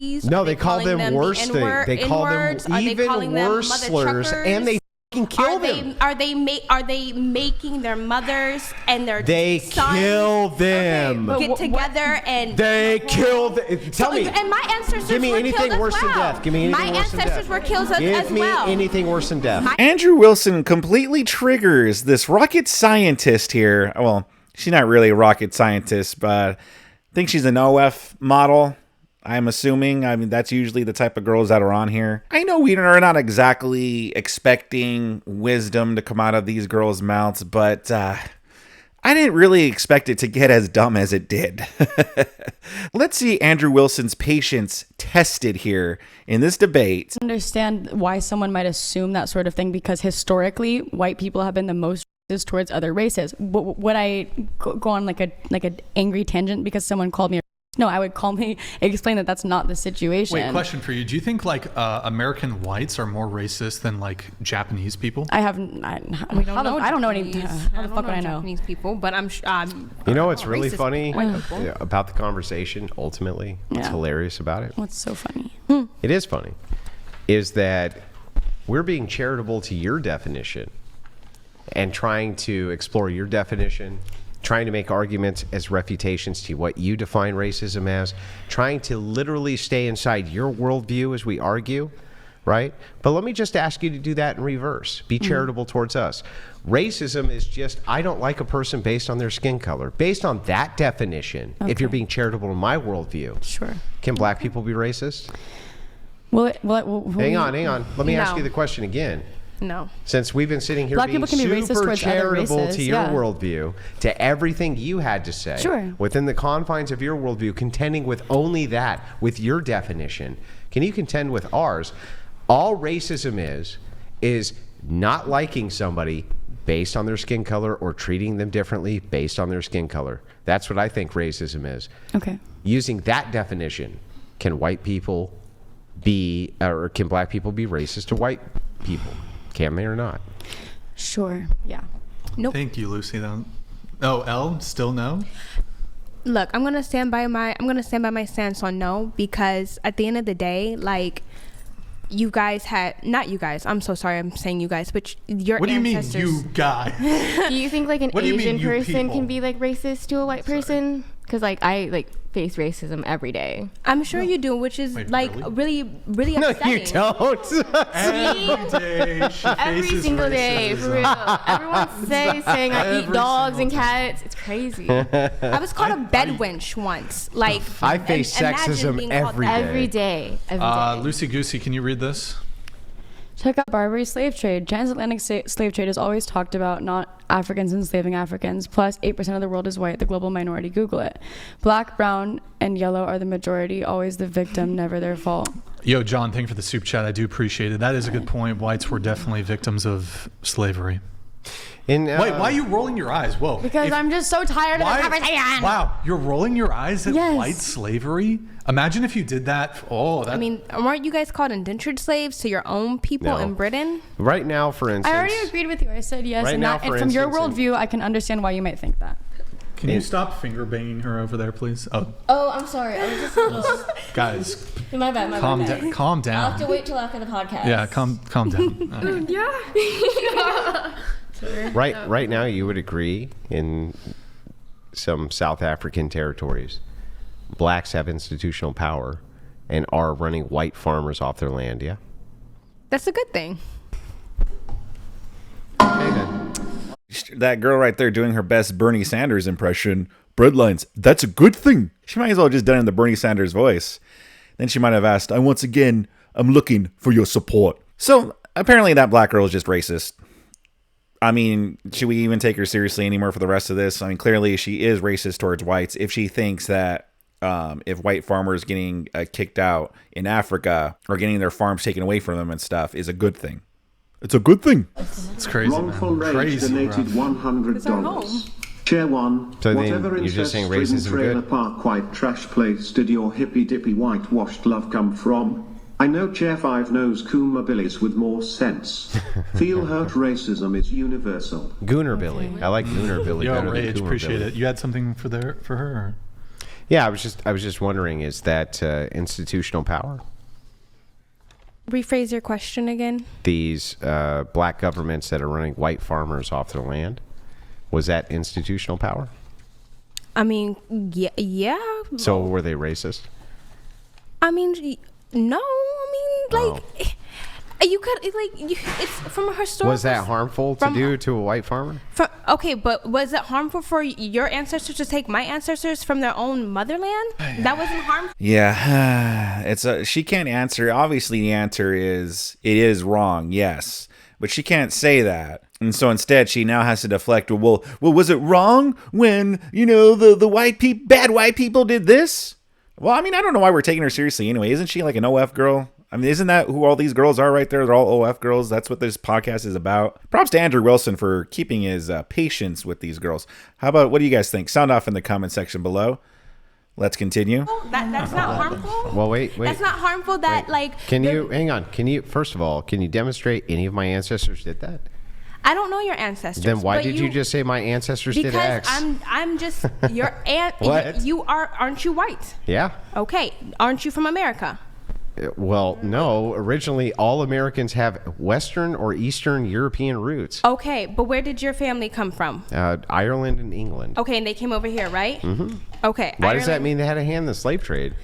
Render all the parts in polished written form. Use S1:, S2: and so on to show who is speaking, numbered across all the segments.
S1: No, they call them worse things. They call them even worse slurs, and they fucking kill them.
S2: Are they making their mothers and their
S1: They
S2: sons
S1: kill them.
S2: get together and
S1: they kill them. Tell me.
S2: And my ancestors
S1: Give me
S2: were
S1: anything
S2: killed
S1: worse
S2: as
S1: than
S2: well.
S1: death. Give me anything worse than death.
S2: My ancestors were killed as
S1: Give me
S2: well.
S1: anything worse than death.
S3: Andrew Wilson completely triggers this rocket scientist here. Well, she's not really a rocket scientist, but I think she's an OF model. I'm assuming. I mean, that's usually the type of girls that are on here. I know we are not exactly expecting wisdom to come out of these girls' mouths, but I didn't really expect it to get as dumb as it did. Let's see Andrew Wilson's patience tested here in this debate.
S4: I understand why someone might assume that sort of thing, because historically, white people have been the most racist towards other races. Would I go on like an angry tangent because someone called me? No, I would calmly explain that that's not the situation.
S5: Wait, question for you. Do you think like American whites are more racist than like Japanese people?
S4: I don't know any. How the fuck would I know?
S2: Japanese people, but I'm
S1: You know what's really funny about the conversation, ultimately? What's
S4: Yeah.
S1: hilarious about it?
S4: What's so funny?
S1: It is funny. Is that we're being charitable to your definition and trying to explore your definition, trying to make arguments as refutations to what you define racism as, trying to literally stay inside your worldview as we argue, right? But let me just ask you to do that in reverse. Be charitable towards us. Racism is just, I don't like a person based on their skin color. Based on that definition, if you're being charitable in my worldview,
S4: Sure.
S1: can black people be racist?
S4: Hang
S1: Hang on. Let me ask you the question again.
S2: No.
S1: Since we've been sitting here
S4: Black
S1: being
S4: people can be racist
S1: super
S4: towards other
S1: charitable
S4: races,
S1: to your
S4: yeah.
S1: worldview, to everything you had to say,
S4: Sure.
S1: within the confines of your worldview, contending with only that, with your definition, can you contend with ours? All racism is not liking somebody based on their skin color or treating them differently based on their skin color. That's what I think racism is.
S4: Okay.
S1: Using that definition, can white people be, or can black people be racist to white people? Can they or not?
S4: Sure. Yeah.
S2: Nope.
S5: Thank you, Lucy. Though. Oh, Elle, still no?
S2: Look, I'm gonna stand by my stance on no, because at the end of the day, like, you guys had, not you guys, I'm so sorry I'm saying you guys, but your
S5: What do you mean,
S2: ancestors.
S5: you guy?
S6: Do you think like an
S5: What do you mean,
S6: Asian
S5: you
S6: person
S5: people?
S6: can be like racist to a white person? Because like I face racism every day.
S2: I'm sure you do, which is
S5: Wait,
S2: like
S5: really?
S2: really
S1: No,
S2: upsetting.
S1: you don't.
S5: Every day she
S6: Every
S5: faces
S6: single day, for
S5: racism.
S6: real. Everyone's saying I eat
S5: Every
S6: dogs and
S5: single
S6: cats. It's crazy.
S2: I was called a bed wench once. Like,
S1: I face
S2: imagine
S1: sexism
S2: being called
S1: every
S2: that.
S1: day.
S6: Every day. Every day.
S5: Lucy Goosey, can you read this?
S4: Check out Barbary slave trade. Transatlantic slave trade is always talked about, not Africans enslaving Africans. Plus, 8% of the world is white, the global minority. Google it. Black, brown, and yellow are the majority, always the victim, never their fault.
S5: Yo, John, thank you for the soup chat. I do appreciate it. That is a good point. Whites were definitely victims of slavery.
S1: In,
S5: Wait, why are you rolling your eyes? Whoa.
S4: Because I'm just so tired of the conversation.
S5: Wow, you're rolling your eyes at
S4: Yes.
S5: white slavery? Imagine if you did that. Oh, that.
S2: I mean, weren't you guys called indentured slaves to your own people
S1: No.
S2: in Britain?
S1: right now, for instance,
S4: I already agreed with you. I said yes.
S1: Right
S4: and
S1: now,
S4: that,
S1: for
S4: and from your
S1: instance,
S4: worldview, I can understand why you might think that.
S5: Can you stop finger banging her over there, please? Oh,
S6: Oh, I'm sorry. I was just
S5: guys,
S6: my bad. My
S5: calm
S6: bad.
S5: down. Calm
S6: I'll have to
S5: down.
S6: wait till after the podcast.
S5: Yeah, calm down. All right.
S1: right now, you would agree in some South African territories, blacks have institutional power and are running white farmers off their land. Yeah.
S2: That's a good thing.
S1: Okay then.
S3: That girl right there doing her best Bernie Sanders impression. Breadlines, that's a good thing. She might as well have just done it in the Bernie Sanders voice. Then she might have asked, I'm looking for your support. So apparently that black girl is just racist. I mean, should we even take her seriously anymore for the rest of this? I mean, clearly she is racist towards whites if she thinks that if white farmers getting kicked out in Africa or getting their farms taken away from them and stuff is a good thing. It's a good thing.
S5: It's crazy,
S7: Wrongful
S5: man.
S7: Rage
S5: Crazy,
S7: donated
S5: bro.
S2: It's our home.
S7: $100. Share one.
S1: So then
S7: Whatever
S1: you're just saying
S7: incest-ridden
S1: racism
S7: trailer
S1: good?
S7: park white trash place did your hippy-dippy whitewashed love come from? I know Chair 5 knows Kuma Billies with more sense. Feel hurt racism is universal.
S1: Gooner Billy. I like Gooner Billy
S5: Yo,
S1: better than
S5: Rage,
S1: Coomer
S5: appreciate
S1: Billy.
S5: it. You had something for her?
S1: Yeah, I was just wondering, is that institutional power?
S2: Rephrase your question again.
S1: These black governments that are running white farmers off their land, was that institutional power?
S2: I mean, yeah.
S1: So were they racist?
S2: I mean, no. I mean, like, you could it's from a historical.
S1: Was that harmful to do to a white farmer?
S2: Okay, but was it harmful for your ancestors to take my ancestors from their own motherland? That wasn't harmful.
S3: Yeah, she can't answer. Obviously, the answer is it is wrong. Yes, but she can't say that. And so instead, she now has to deflect. Well, was it wrong when the bad white people did this? Well, I mean, I don't know why we're taking her seriously anyway. Isn't she like an OF girl? I mean, isn't that who all these girls are right there? They're all OF girls. That's what this podcast is about. Props to Andrew Wilson for keeping his patience with these girls. How about, what do you guys think? Sound off in the comment section below. Let's continue.
S2: That's not harmful.
S1: Well, wait.
S2: That's not harmful.
S1: Hang on? First of all, can you demonstrate any of my ancestors did that?
S2: I don't know your ancestors.
S1: Then why did you just say my ancestors did X?
S2: Because I'm just your aunt.
S1: What?
S2: Aren't you white?
S1: Yeah.
S2: Okay. Aren't you from America?
S1: Well, no. Originally, all Americans have Western or Eastern European roots.
S2: Okay, but where did your family come from?
S1: Ireland and England.
S2: Okay, and they came over here, right? Mm-hmm. Okay.
S1: Why does that mean they had a hand in the slave trade?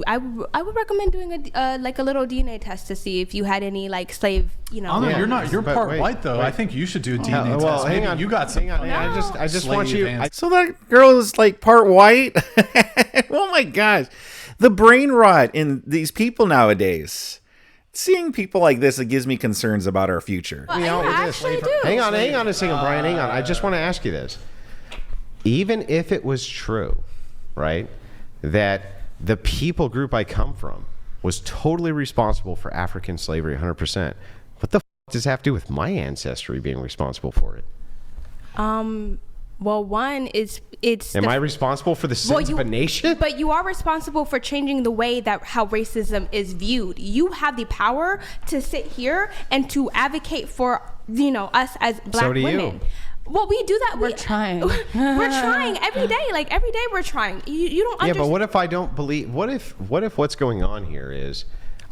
S2: I would recommend doing a little DNA test to see if you had any slave.
S5: Oh no,
S1: Yeah.
S5: you're not. You're
S1: But
S5: part
S1: wait,
S5: white though.
S1: wait.
S5: I think you should do a DNA test.
S1: Well,
S5: Maybe
S1: hang on.
S5: you got some.
S1: Hang on. I just want
S5: slave
S1: you.
S5: ants.
S3: So that girl is like part white? Oh my gosh. The brain rot in these people nowadays. Seeing people like this, it gives me concerns about our future.
S2: I
S1: it is.
S2: actually do.
S1: Hang on a second, Brian. Hang on. I just want to ask you this. Even if it was true, right, that the people group I come from was totally responsible for African slavery 100%, what the does that have to do with my ancestry being responsible for it?
S2: Well, one is
S1: Am I responsible for the sins of a nation?
S2: But you are responsible for changing the way that how racism is viewed. You have the power to sit here and to advocate for us as black
S1: do you.
S2: women. Well, we do that.
S4: We're trying.
S2: We're trying every day. Every day we're trying. You don't understand.
S1: Yeah, but what if I don't believe? What if what's going on here is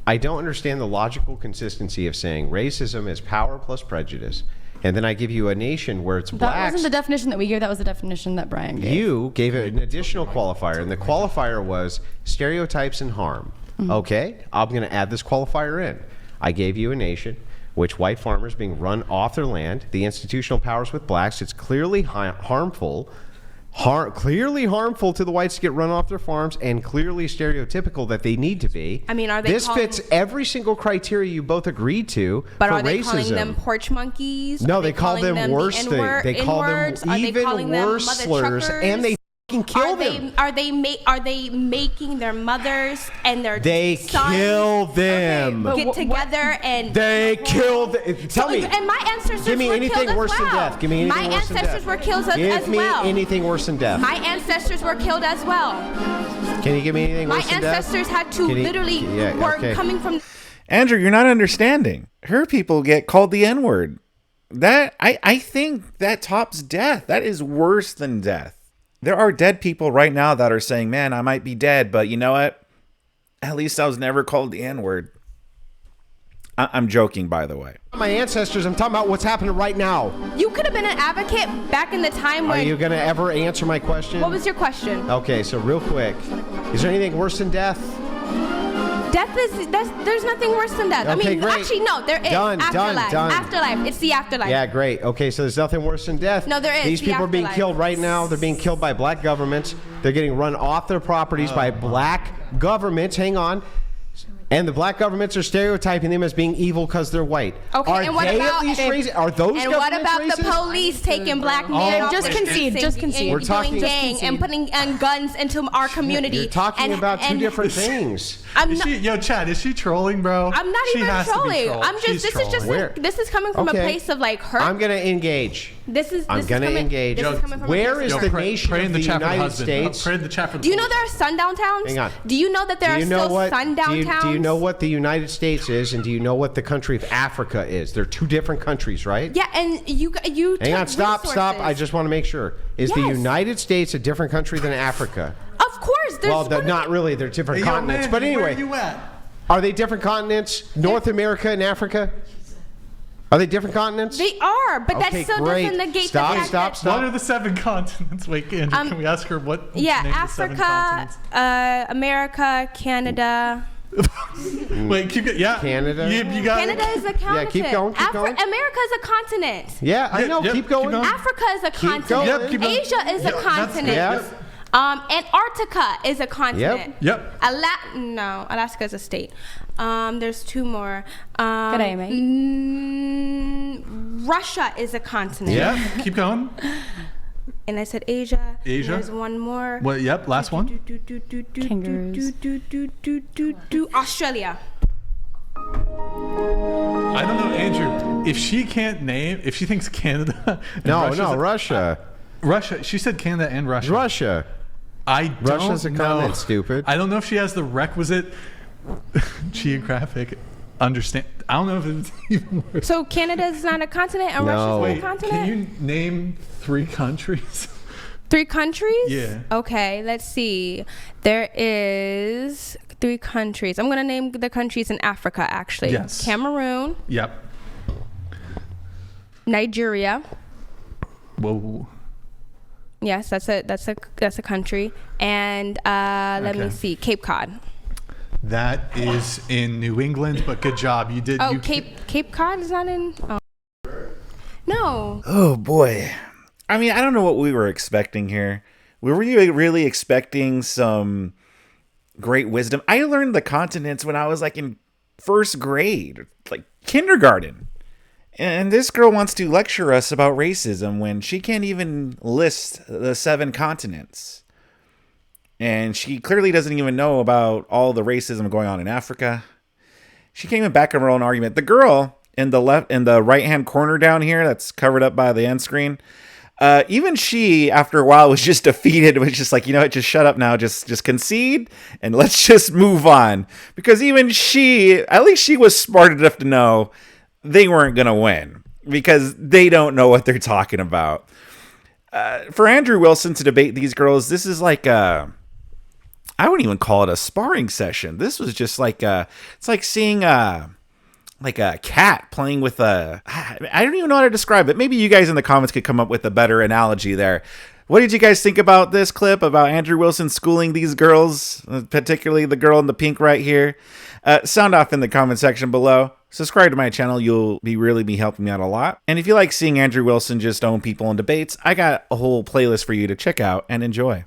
S1: I don't understand the logical consistency of saying racism is power plus prejudice, and then I give you a nation where it's
S4: That
S1: blacks.
S4: wasn't the definition that we gave. That was the definition that Brian gave.
S1: You gave it an additional qualifier, and the qualifier was stereotypes and harm.
S4: Mm-hmm.
S1: Okay, I'm going to add this qualifier in. I gave you a nation which white farmers being run off their land, the institutional powers with blacks. It's clearly harmful. Clearly harmful to the whites to get run off their farms, and clearly stereotypical that they need to be.
S2: I mean, are they
S1: This fits every single criteria you both agreed to
S2: But
S1: for
S2: are they
S1: racism.
S2: calling them porch monkeys?
S1: No,
S2: Are
S1: they call
S2: calling
S1: them worse
S2: the
S1: things. They call them
S2: N-words? Are they
S1: even
S2: calling them
S1: worse
S2: mother
S1: slurs,
S2: truckers?
S1: and they fucking kill them.
S2: Are they making their mothers and their
S1: They
S2: sons
S1: kill them.
S2: get together and
S1: They killed. Tell me.
S2: And my ancestors
S1: Give me
S2: were
S1: anything
S2: killed as
S1: worse than
S2: well.
S1: death. Give me anything
S2: My
S1: worse than
S2: ancestors
S1: death.
S2: were killed as
S1: Give me
S2: well.
S1: anything worse than death.
S2: My ancestors were killed as well.
S1: Can you give me anything
S2: My
S1: worse than death?
S2: ancestors had to
S1: Can you-
S2: literally
S1: yeah,
S2: were
S1: okay.
S2: coming from.
S3: Andrew, you're not understanding. Her people get called the N-word. That I think that tops death. That is worse than death. There are dead people right now that are saying, man, I might be dead, but you know what? At least I was never called the N-word. I'm joking, by the way.
S1: My ancestors. I'm talking about what's happening right now.
S2: You could have been an advocate back in the time
S1: Are
S2: when.
S1: you gonna ever answer my question?
S2: What was your question?
S1: Okay, so real quick, is there anything worse than death?
S2: Death is there's nothing worse than death. I
S1: Okay,
S2: mean,
S1: great.
S2: actually, no, there is.
S1: Done,
S2: Afterlife.
S1: done.
S2: Afterlife. It's the afterlife.
S1: Yeah, great. Okay, so there's nothing worse than death.
S2: No, there is.
S1: These
S2: The
S1: people are being
S2: afterlife.
S1: killed right now. They're being killed by black governments. They're getting run off their properties by black governments. Hang on. And the black governments are stereotyping them as being evil because they're white.
S2: Okay,
S1: are
S2: and what
S1: they
S2: about
S1: at least racist? Are those
S2: and what
S1: governments
S2: about
S1: racist?
S2: the police taking black men off
S4: just
S2: the
S4: concede,
S2: streets
S4: just
S2: and-
S4: concede.
S2: and
S1: We're talking-
S2: doing
S1: just
S2: gang
S4: concede.
S2: and putting guns into our community.
S1: You're talking about two different things.
S2: I'm
S5: Is
S2: not,
S5: she, yo, Chad, is she trolling, bro?
S2: I'm not
S5: She
S2: even
S5: has to be
S2: trolling.
S5: trolled.
S2: I'm just
S5: She's
S2: this is just
S5: trolling.
S1: Where?
S2: this is coming from
S1: Okay.
S2: a place of like hurt.
S1: I'm going to engage. I'm going to engage.
S2: This is coming from a
S1: Where
S2: person.
S1: is
S5: Yo,
S1: the
S5: pray
S1: nation
S5: in
S1: of
S5: the
S1: the
S5: chat for the
S1: United
S5: husband.
S1: States?
S5: Pray in the chat for the
S2: Do you know
S5: boys.
S2: there are sundown towns?
S1: Hang on.
S2: Do you know that there are still sundown towns?
S1: Do you know what the United States is, and do you know what the country of Africa is? They're two different countries, right?
S2: Yeah, and you
S1: Hang on,
S2: took
S1: stop.
S2: resources.
S1: I just want to make sure. Is the
S2: Yes.
S1: United States a different country than Africa?
S2: Of course, there's
S1: Well, not really. They're different continents. But anyway,
S5: where are you at?
S1: are they different continents? North America and Africa? Are they different continents?
S2: They are, but
S1: Okay,
S2: that still
S1: great.
S2: doesn't negate
S1: Stop,
S2: the fact
S1: stop,
S2: that,
S1: stop.
S5: What are the 7 continents? Wait, Andrew, can we ask her what?
S2: Yeah,
S5: name the 7
S2: Africa,
S5: continents?
S2: America, Canada.
S5: Wait, keep it. Yeah,
S1: Canada?
S5: You got
S2: Canada is a continent.
S1: keep going, keep going.
S2: America is a continent.
S1: Yeah, I
S5: Yeah,
S1: know.
S5: yep,
S1: Keep going.
S5: keep going.
S2: Africa is a continent.
S1: going.
S5: Yep, keep going.
S2: Asia is
S5: Yep,
S2: a
S5: that's
S2: continent.
S1: good. Yep.
S2: Antarctica is a continent.
S5: Yep.
S2: Alaska is a state. There's 2 more.
S4: G'day, mate.
S2: Russia is a continent.
S5: Yeah, keep going.
S2: And I said Asia.
S5: Asia.
S2: There's one more.
S5: What? Yep, last one.
S4: Kangaroos.
S2: Australia.
S5: I don't know, Andrew. If she thinks Canada. And
S1: No,
S5: Russia's
S1: Russia.
S5: Russia. She said Canada and Russia.
S1: Russia.
S5: I don't
S1: Russia's a
S5: know.
S1: continent, stupid.
S5: I don't know if she has the requisite geographic understand. I don't know if it's even worse.
S2: So Canada is not a continent and
S1: No.
S2: Russia's
S5: Wait,
S2: not a continent?
S5: can you name 3 countries?
S2: 3 countries?
S5: Yeah.
S2: Okay, let's see. There is 3 countries. I'm going to name the countries in Africa, actually.
S5: Yes.
S2: Cameroon,
S5: Yep.
S2: Nigeria.
S5: Whoa.
S2: Yes, that's a country. And let me
S5: Okay.
S2: see, Cape Cod.
S5: That is in New England, but good job. You did.
S2: Oh,
S5: you
S2: Cape Cod is not in. Oh. No.
S3: Oh boy. I mean, I don't know what we were expecting here. Were we really expecting some great wisdom? I learned the continents when I was like in 1st grade, like kindergarten. And this girl wants to lecture us about racism when she can't even list the 7 continents. And she clearly doesn't even know about all the racism going on in Africa. She can't even back up her own argument. The girl in the right-hand corner down here that's covered up by the end screen, even she, after a while, was just defeated. Was just like, you know what, just shut up now. Just concede and let's just move on. Because even she, at least she was smart enough to know they weren't going to win because they don't know what they're talking about. For Andrew Wilson to debate these girls, this is like I wouldn't even call it a sparring session. This was just like it's like seeing like a cat playing with I don't even know how to describe it. Maybe you guys in the comments could come up with a better analogy there. What did you guys think about this clip about Andrew Wilson schooling these girls, particularly the girl in the pink right here? Sound off in the comment section below. Subscribe to my channel. You'll really be helping me out a lot. And if you like seeing Andrew Wilson just own people in debates, I got a whole playlist for you to check out and enjoy.